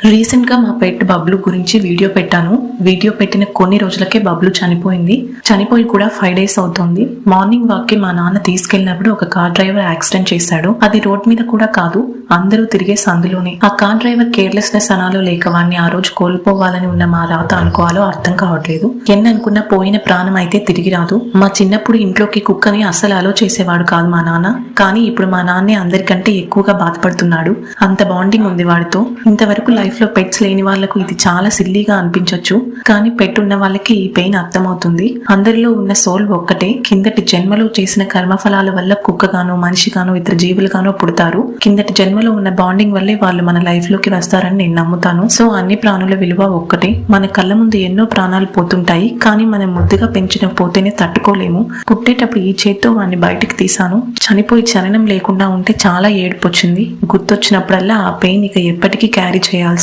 Recent గా మా పెట్ బబ్లు గురించి వీడియో పెట్టాను. వీడియో పెట్టిన కొన్ని రోజులకే బబ్లు చనిపోయింది. చనిపోయి కూడా 5 days అవుతుంది. మార్నింగ్ వాక్ కి మా నాన్న తీసుకెళ్లినప్పుడు ఒక కార్ డ్రైవర్ యాక్సిడెంట్ చేశాడు. అది రోడ్ మీద కూడా కాదు, అందరూ తిరిగే సందులోనే. ఆ కార్ డ్రైవర్ కేర్లెస్నెస్ అనాలో లేక వాడిని ఆ రోజు కోల్పోవాలని ఉన్న మా రాత అనుకోవాలో అర్థం కావట్లేదు. ఎన్ననుకున్నా పోయిన ప్రాణం అయితే తిరిగి రాదు. మా చిన్నప్పుడు ఇంట్లోకి కుక్కని అస్సలు అలో చేసేవాడు కాదు మా నాన్న. కానీ ఇప్పుడు మా నాన్నే అందరికంటే ఎక్కువగా బాధపడుతున్నాడు. అంత బాండింగ్ ఉంది వాడితో. ఇంతవరకు లైఫ్ లో పెట్స్ లేని వాళ్లకు ఇది చాలా సిల్లీగా అనిపించొచ్చు, కానీ పెట్ ఉన్న వాళ్ళకి ఈ పెయిన్ అర్థమవుతుంది. అందరిలో ఉన్న సోల్ ఒక్కటే. కిందటి జన్మలో చేసిన కర్మఫలాల వల్ల కుక్కగానో మనిషిగానో ఇతర జీవులుగానో పుడతారు. కిందటి జన్మలో ఉన్న బాండింగ్ వల్లే వాళ్ళు మన లైఫ్ లోకి వస్తారని నేను నమ్ముతాను. సో అన్ని ప్రాణుల విలువ ఒక్కటే. మన కళ్ళ ముందు ఎన్నో ప్రాణాలు పోతుంటాయి, కానీ మనం ముద్దుగా పెంచిన పోతేనే తట్టుకోలేము. పుట్టేటప్పుడు ఈ చేత్తో వాడిని బయటికి తీసాను. చనిపోయి చలనం లేకుండా ఉంటే చాలా ఏడుపు వచ్చింది. గుర్తొచ్చినప్పుడల్లా ఆ పెయిన్ ఇక ఎప్పటికీ క్యారీ చేయాల్సి